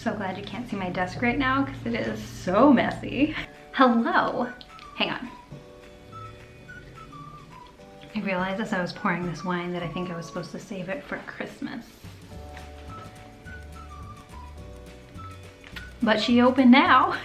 So glad you can't see my desk right now because it is so messy. Hello. Hang on. I realized as I was pouring this wine that I think I was supposed to save it for Christmas. But she opened now.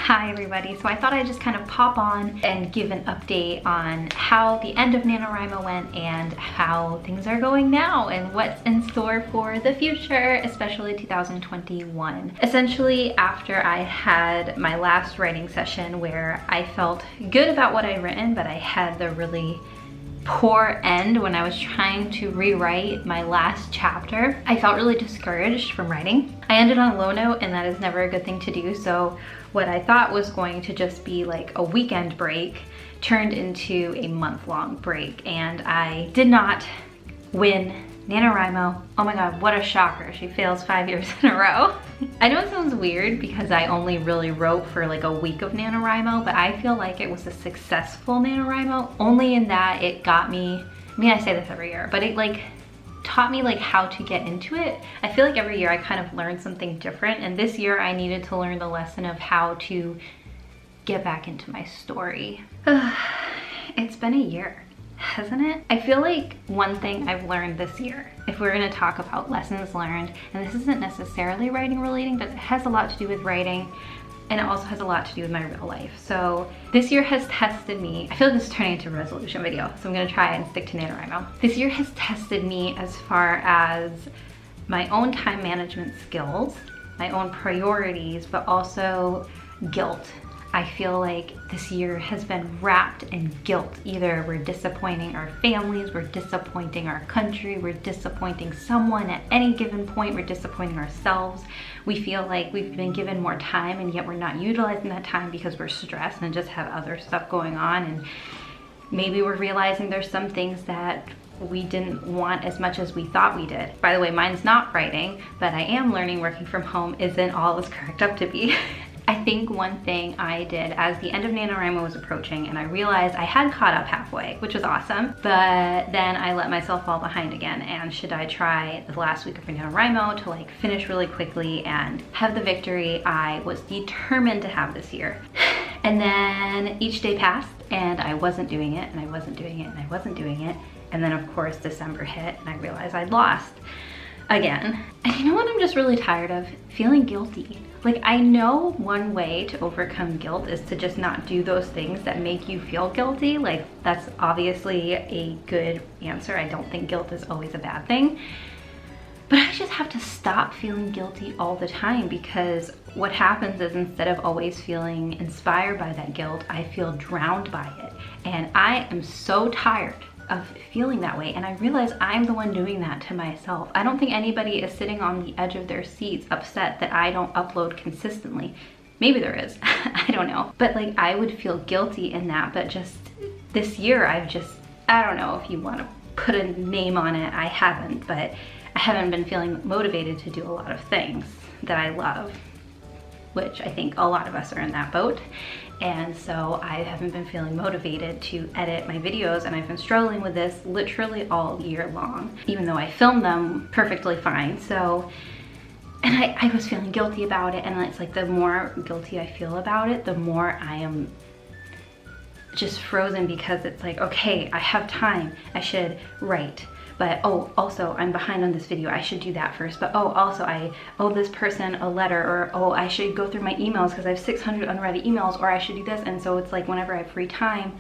Hi everybody, so I thought I'd just kind of pop on and give an update on how the end of NaNoWriMo went and how things are going now and what's in store for the future, especially 2021. Essentially, after I had my last writing session where I felt good about what I'd written, but I had the really poor end when I was trying to rewrite my last chapter, I felt really discouraged from writing. I ended on a low note, and that is never a good thing to do, so what I thought was going to just be like a weekend break turned into a month-long break, and I did not win NaNoWriMo. Oh my god, what a shocker. She fails 5 years in a row. I know it sounds weird because I only really wrote for like a week of NaNoWriMo, but I feel like it was a successful NaNoWriMo only in that it got me, I mean I say this every year, but it like taught me like how to get into it. I feel like every year I kind of learned something different, and this year I needed to learn the lesson of how to get back into my story. It's been a year, hasn't it? I feel like one thing I've learned this year, if we're gonna talk about lessons learned, and this isn't necessarily writing relating, but it has a lot to do with writing, and it also has a lot to do with my real life. So this year has tested me. I feel like this is turning into a resolution video, so I'm gonna try and stick to NaNoWriMo. This year has tested me as far as my own time management skills, my own priorities, but also guilt. I feel like this year has been wrapped in guilt. Either we're disappointing our families, we're disappointing our country, we're disappointing someone at any given point, we're disappointing ourselves. We feel like we've been given more time and yet we're not utilizing that time because we're stressed and just have other stuff going on, and maybe we're realizing there's some things that we didn't want as much as we thought we did. By the way, mine's not writing, but I am learning working from home isn't all it's cracked up to be. I think one thing I did as the end of NaNoWriMo was approaching and I realized I had caught up halfway, which was awesome, but then I let myself fall behind again, and should I try the last week of NaNoWriMo to like finish really quickly and have the victory I was determined to have this year. And then each day passed and I wasn't doing it, and I wasn't doing it, and I wasn't doing it, and then of course December hit and I realized I'd lost again. And you know what I'm just really tired of? Feeling guilty. Like, I know one way to overcome guilt is to just not do those things that make you feel guilty. Like, that's obviously a good answer. I don't think guilt is always a bad thing. But I just have to stop feeling guilty all the time, because what happens is instead of always feeling inspired by that guilt, I feel drowned by it. And I am so tired of feeling that way, and I realize I'm the one doing that to myself. I don't think anybody is sitting on the edge of their seats upset that I don't upload consistently. Maybe there is, I don't know. But like, I would feel guilty in that, but just this year I don't know if you want to put a name on it, I haven't, but I haven't been feeling motivated to do a lot of things that I love, which I think a lot of us are in that boat. And so I haven't been feeling motivated to edit my videos, and I've been struggling with this literally all year long, even though I filmed them perfectly fine. So, and I was feeling guilty about it, and it's like the more guilty I feel about it, the more I am just frozen, because it's like, okay, I have time, I should write. But oh, also I'm behind on this video, I should do that first. But oh, also I owe this person a letter, or oh, I should go through my emails because I have 600 unread emails, or I should do this. And so it's like whenever I have free time,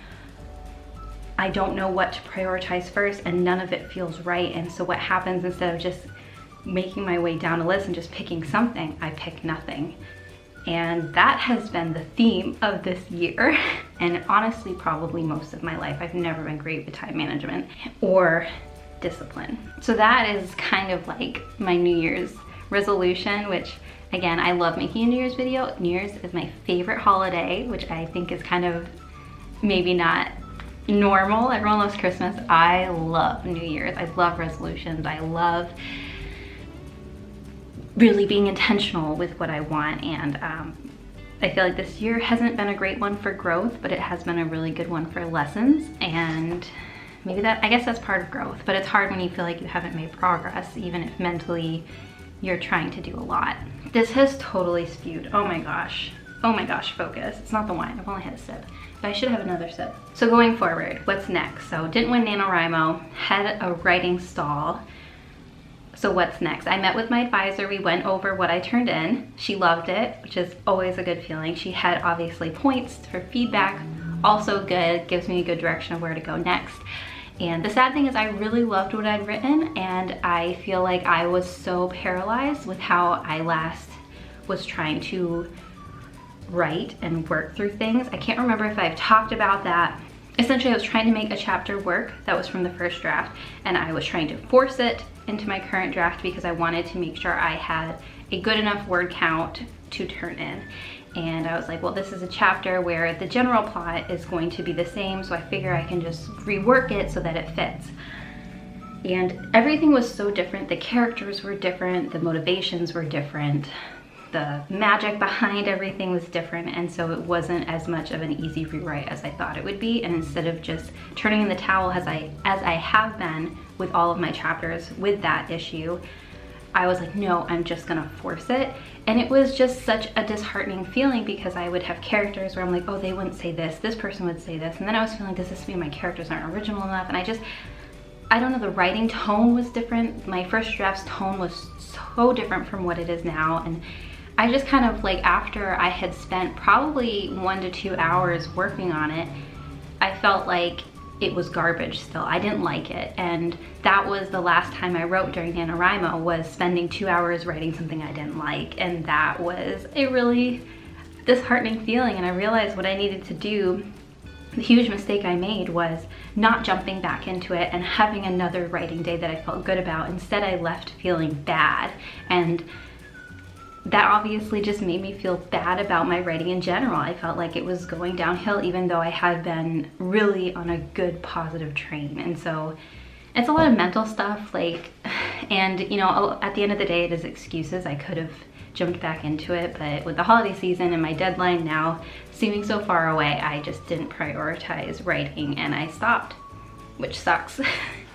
I don't know what to prioritize first, and none of it feels right. And so what happens, instead of just making my way down a list and just picking something, I pick nothing. And that has been the theme of this year, and honestly probably most of my life. I've never been great with time management or discipline. So that is kind of like my New Year's resolution, which again, I love making a New Year's video. New Year's is my favorite holiday, which I think is kind of maybe not normal. Everyone loves Christmas. I love New Year's. I love resolutions. I love really being intentional with what I want, and I feel like this year hasn't been a great one for growth, but it has been a really good one for lessons, and maybe that, I guess that's part of growth, but it's hard when you feel like you haven't made progress, even if mentally you're trying to do a lot. This has totally spewed. Oh my gosh. Oh my gosh, focus. It's not the wine, I've only had a sip. But I should have another sip. So going forward, what's next? So didn't win NaNoWriMo, had a writing stall. So what's next? I met with my advisor, we went over what I turned in. She loved it, which is always a good feeling. She had obviously points for feedback, also good, gives me a good direction of where to go next. And the sad thing is I really loved what I'd written, and I feel like I was so paralyzed with how I last was trying to write and work through things. I can't remember if I've talked about that. Essentially, I was trying to make a chapter work that was from the first draft, and I was trying to force it into my current draft because I wanted to make sure I had a good enough word count to turn in. And I was like, well, this is a chapter where the general plot is going to be the same, so I figure I can just rework it so that it fits. And everything was so different. The characters were different, the motivations were different, the magic behind everything was different, and so it wasn't as much of an easy rewrite as I thought it would be. And instead of just turning in the towel as I have been with all of my chapters with that issue, I was like, no, I'm just gonna force it. And it was just such a disheartening feeling because I would have characters where I'm like, oh, they wouldn't say this person would say this. And then I was feeling, does this mean my characters aren't original enough? And I don't know, the writing tone was different. My first draft's tone was so different from what it is now. And I just kind of like, after I had spent probably 1 to 2 hours working on it, I felt like it was garbage still. I didn't like it. And that was the last time I wrote during NaNoWriMo, was spending 2 hours writing something I didn't like. And that was a really disheartening feeling. And I realized what I needed to do, the huge mistake I made was not jumping back into it and having another writing day that I felt good about. Instead, I left feeling bad. And that obviously just made me feel bad about my writing in general. I felt like it was going downhill even though I had been really on a good positive train. And so it's a lot of mental stuff, like, and you know, at the end of the day, it is excuses. I could have jumped back into it, but with the holiday season and my deadline now seeming so far away, I just didn't prioritize writing and I stopped, which sucks.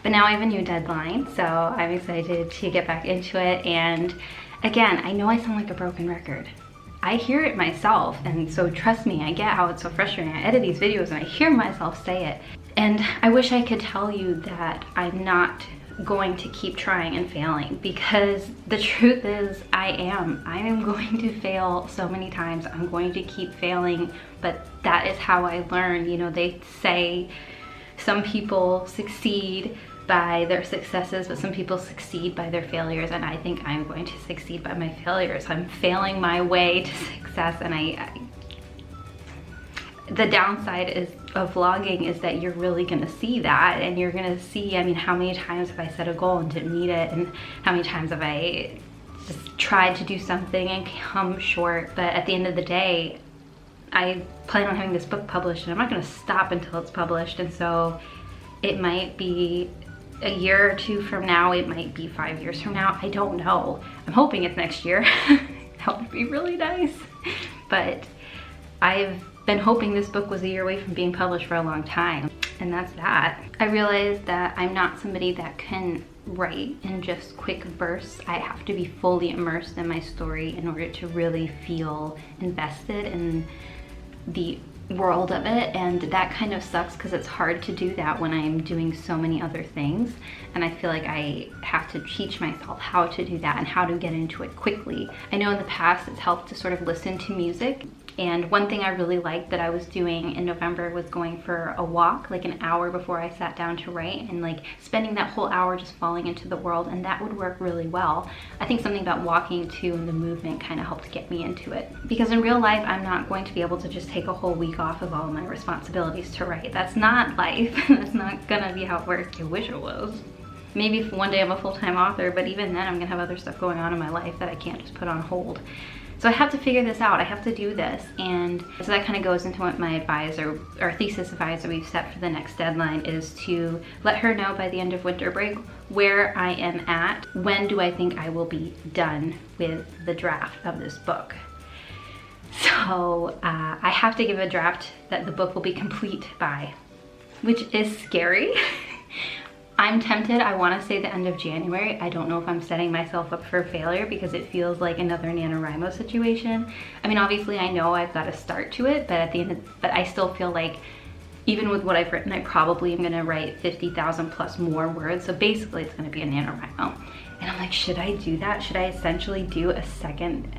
But now I have a new deadline, so I'm excited to get back into it. And again, I know I sound like a broken record. I hear it myself, and so trust me, I get how it's so frustrating. I edit these videos and I hear myself say it. And I wish I could tell you that I'm not going to keep trying and failing, because the truth is I am going to fail so many times. I'm going to keep failing, but that is how I learn. You know, they say some people succeed by their successes, but some people succeed by their failures, and I think I'm going to succeed by my failures. I'm failing my way to success, and the downside of vlogging is that you're really gonna see that, and you're gonna see, I mean, how many times have I set a goal and didn't meet it, and how many times have I just tried to do something and come short. But at the end of the day, I plan on having this book published, and I'm not gonna stop until it's published. And so it might be a year or two from now, it might be 5 years from now, I don't know. I'm hoping it's next year. That would be really nice. But I've been hoping this book was a year away from being published for a long time, and that's that. I realized that I'm not somebody that can write in just quick bursts. I have to be fully immersed in my story in order to really feel invested in the world of it, and that kind of sucks because it's hard to do that when I'm doing so many other things, and I feel like I have to teach myself how to do that and how to get into it quickly. I know in the past it's helped to sort of listen to music, and one thing I really liked that I was doing in November was going for a walk, like an hour before I sat down to write, and like spending that whole hour just falling into the world, and that would work really well. I think something about walking too and the movement kind of helped get me into it, because in real life I'm not going to be able to just take a whole week off of all of my responsibilities to write. That's not life. That's not gonna be how it works. I wish it was. Maybe if one day I'm a full-time author, but even then I'm gonna have other stuff going on in my life that I can't just put on hold. So I have to figure this out. I have to do this. And so that kind of goes into what my advisor, or thesis advisor we've set for the next deadline, is to let her know by the end of winter break where I am at. When do I think I will be done with the draft of this book? So I have to give a draft that the book will be complete by, which is scary. I'm tempted. I want to say the end of January. I don't know if I'm setting myself up for failure because it feels like another NaNoWriMo situation. I mean, obviously I know I've got to start to it, but at the end but I still feel like even with what I've written, I probably am gonna write 50,000 plus more words. So basically it's gonna be a NaNoWriMo. And I'm like, should I do that? Should I essentially do a second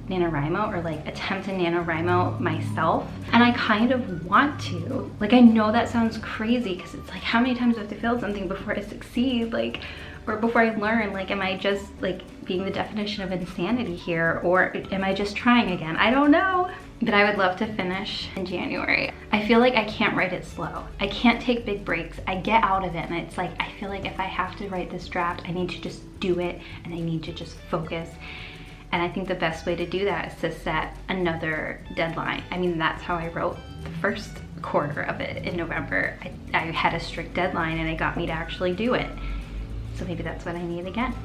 NaNoWriMo or like attempt a NaNoWriMo myself? And I kind of want to. Like, I know that sounds crazy because it's like, how many times do I have to fail something before I succeed? Like, or before I learn? Like, am I just like being the definition of insanity here? Or am I just trying again? I don't know. But I would love to finish in January. I feel like I can't write it slow. I can't take big breaks. I get out of it and it's like, I feel like if I have to write this draft, I need to just do it and I need to just focus. And I think the best way to do that is to set another deadline. I mean, that's how I wrote the first quarter of it in November. I had a strict deadline and it got me to actually do it. So maybe that's what I need again.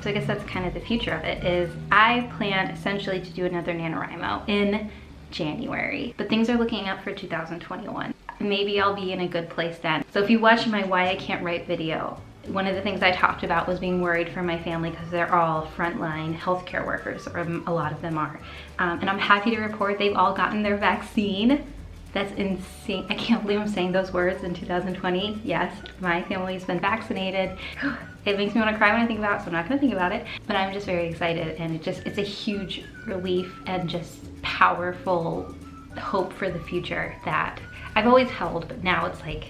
So I guess that's kind of the future of it, is I plan essentially to do another NaNoWriMo in January, but things are looking up for 2021. Maybe I'll be in a good place then. So if you watch my Why I Can't Write video, one of the things I talked about was being worried for my family because they're all frontline healthcare workers, or a lot of them are. And I'm happy to report they've all gotten their vaccine. That's insane. I can't believe I'm saying those words in 2020. Yes, my family's been vaccinated. It makes me want to cry when I think about it, so I'm not gonna think about it. But I'm just very excited, and it's a huge relief and just powerful hope for the future that I've always held, but now it's like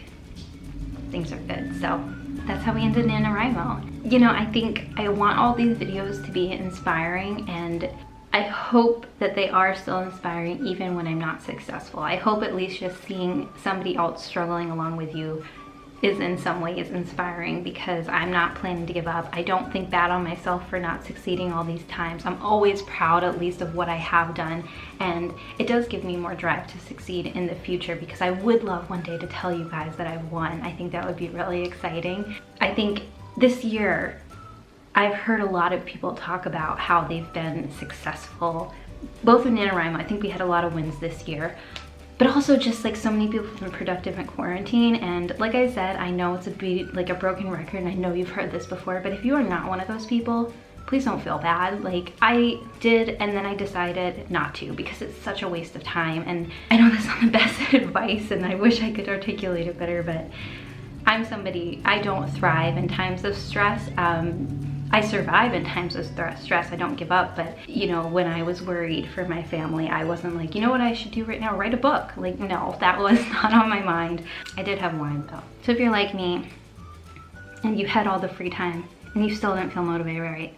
things are good. So that's how we ended NaNoWriMo. You know, I think I want all these videos to be inspiring, and I hope that they are still inspiring even when I'm not successful. I hope at least just seeing somebody else struggling along with you is in some ways inspiring, because I'm not planning to give up. I don't think bad on myself for not succeeding all these times. I'm always proud at least of what I have done, and it does give me more drive to succeed in the future, because I would love one day to tell you guys that I've won. I think that would be really exciting. I think this year I've heard a lot of people talk about how they've been successful, both in NaNoWriMo. I think we had a lot of wins this year, but also just like so many people have been productive in quarantine. And like I said, I know it's like a broken record, and I know you've heard this before, but if you are not one of those people, please don't feel bad. Like I did, and then I decided not to, because it's such a waste of time. And I know that's not the best advice, and I wish I could articulate it better, but I'm somebody, I don't thrive in times of stress. I survive in times of stress. I don't give up. But you know, when I was worried for my family, I wasn't like, you know what I should do right now? Write a book. Like, no, that was not on my mind. I did have wine though. So if you're like me and you had all the free time and you still didn't feel motivated to write,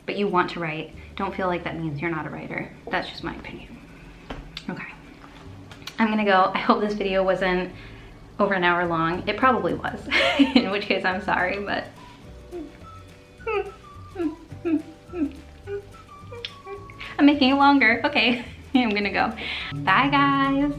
but you want to write, don't feel like that means you're not a writer. That's just my opinion. Okay, I'm gonna go. I hope this video wasn't over an hour long. It probably was, in which case I'm sorry, but I'm making it longer. Okay, I'm gonna go. Bye guys.